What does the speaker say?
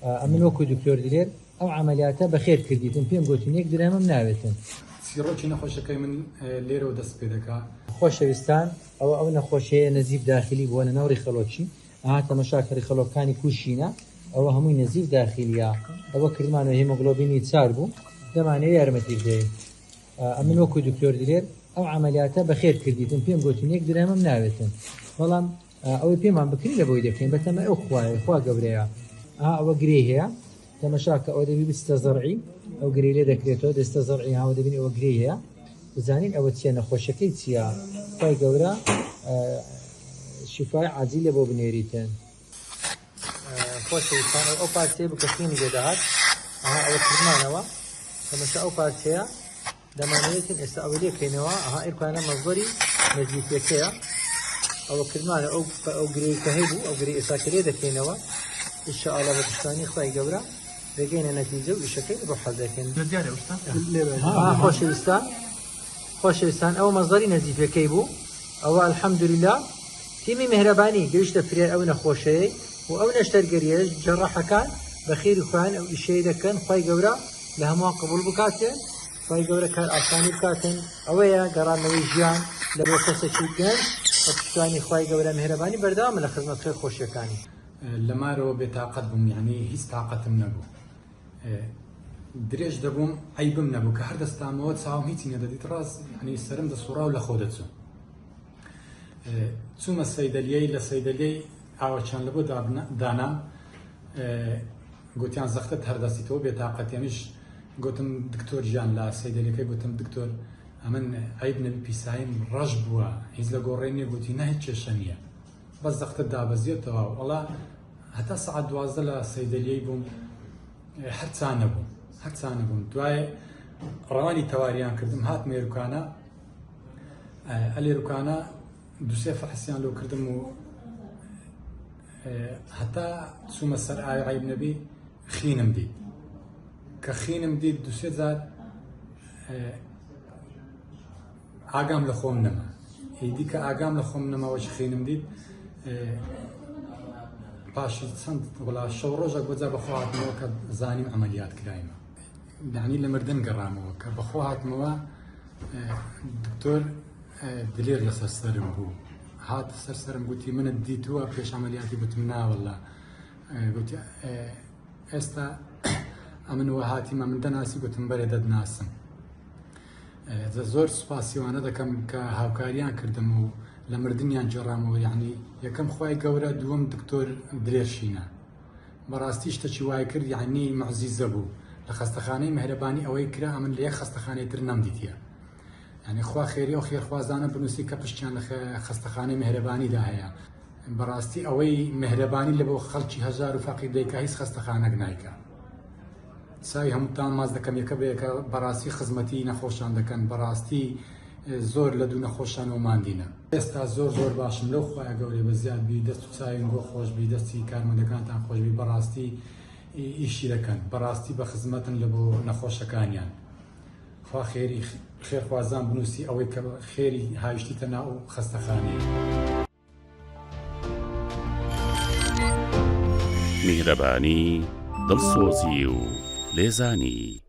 ئەمن وەکو دکتۆر دلێر ئەو عملیاتە بەخێر کردیتن پێم گوتن یەک درێمەم ناوێتن. سیرۆکی نەخۆشەکەی من لێرەوە دەست پێ دەکات. خۆشەویستان ئەو نەخۆشەیە نەزیف داخلی بووە نەوەی خەڵۆکی تەمەشاکەری خەڵۆکانی کوشینە ئەوە هەمووی نەزیف داخلیە ئەوە کردمانەوە هێمۆگلۆبینی 4 بوو دەمانەوە یارمەتی بدەین. ئەمن وەکو دکتۆر دلێر ئەو عملیاتە بەخێر کردیتن پێم گوتن یەک درێمەم ناوێتن بەڵام ئەوەی پێمان بکری لە بۆی دەکەین بەتەمە ئەو خوا گەورەیە ئەوە گرێ هەیە تەمەشاکە ئەو دەبی بستە زەرعی ئەو گرێ لێ دەکرێتەوە دەستە زەرعی هاوە دەبین ئەوە گرێ هەیە بزانین ئەوە چیە نەخۆشەکەی چییە خی گەورە شیفای عاجل لێ بۆ بنێریتن. خۆشەویستان ئەو پارچەیە بکەخینی لێدەهات ئەوە کردمانەوە تەمەشا ئەو پارچەیە دەمانەوێتن ئێستا ئەوە لێکەینەوە ئێرپانە مەزبەری نەزیفەکەیە ئەوە کردمانە ئەو گرەیکە هەیبوو ئەو گرێ ئێساکە لێ دەکەینەوە ئینشاءالله بە پشتیوانی خی گەورە دەگەینە نەتیجە و ئیشەکەی بۆ حەل دەکەین. خۆشەویستان ئەو مەزبەری نەزیفەکەی بوو ئەوە الحەمدوللا تیمی مهرەبانی گەیشتە فرێ ئەو نەخۆشەیە و ئەو نەشتەرگەریە جەڕاحەکان بە خێری خۆیان ئەو ئیشەیە دەکەن خی گەورە لە هەمووان قبول بکاتێن خی گەورە کار ئاسانی بکاتن ئەوەیە گەڕانەوەی ژیان لە بۆ کەسێکی گەنج بە پشتیوانی خی گەورە مهرەبانی بەردەوامە لە خزمەت خۆشیەکانی. لە مارەوە بێتاقەت بووم یعنی هیچ تااقەتم نەبوو درێژ دەبووم عیبم نەبوو کە هەر دەستامەوە چاوم هیچی نەدەدیت ڕاست ینی سرم دەسوڕا و لە خۆ دەچوو چوومە سەیدەلیەی لە سەیدەلیەی ئاوەچیان لە بۆ دانام گوتیان زەختت هەردەستیتەوە بێتاقەتێنیش گوتم دکتۆر ژیان لە سەیدەلیەکەی گوتم دکتۆر ئەمن عیب نەبی پیسایم ڕەش بووە هیچ لە گۆڕێنیە گوتی نە هیچ کێشە نییە بەس زەختت دابەزیێتەوە وەڵا هەتا سەعات 12 لە سەیدەلیەی بووم هەرچانە بووم دوای ڕەوانی تەواریان کردم هات مێروکانە ئەلێروکانە دوسێ فەحسیان لۆ کردم و هەتا چوومە سەر ئاوی عیب نەبی خینم دیت کە خینم دیت دوسێ جار ئاگام لە خۆم نەما هیدی کە ئاگام لە خۆم نەماوەش خینم دیت پاشی چەند وڵا شەو ڕۆژێک بۆجا بەخۆ هاتمەوە کە زانیم ئەمەلیات کرایمە دانی لە مردن گەڕامەوە کە بەخۆ هاتمەوە دکتۆر دلێر لەسەر سەرم بوو هات سەرسەرم گوتی منت دیتووە پێش ئەمەلیاتی گوتم ناوەڵا گوتی ئێستا ئەمنەوە هاتیمە من دەناسی گوتم بەرێ دەدناسم زۆر سوپاسیوانە دەکەم کە هاوکاریان کردم و لە مردنیان جێڕامەوە یعنی یەکەم خی گەورە دووەم دکتۆر درێژشینە بەڕاستی شتەی وای کرد یعنی مەعزیزە بوو لە خەستەخانەی مهرەبانی ئەوەی کرا ئەمن لە یەک خەستەخانەیەتر نەمدیتە یعنی خوا خێری و خێرخوازانە بنووسی کە پشتیان لە خەستەخانەی مهرەبانیدا هەیە بەڕاستی ئەوەی مهرەبانی لە بۆ خەڵکی هەژار و فەقیر دەیکا هیچ خەستەخانەک نایکە ساوی هەمووتان ماز دەکەم یەکە بەیەکە بەڕاستی خزمەتی نەخۆشان دەکەن بەڕاستی زۆر لە دوو نەخۆشان و ماندینە ئێستا زۆر باشم لەو خۆیان گەورەی بە زیادبی دەست و چاوین بۆ خۆشبی دەستی کارمەندەکانتان خۆشبی بەڕاستی ئیشی دەکەن بەڕاستی بە خزمەتن لە بۆ نەخۆشەکانیان خوا خێری خێرخوازان بنووسی ئەوەی کە خێری هاویشتیتە ناو خەستەخانەیە. میهرەبانی دڵسۆزی و لێزانی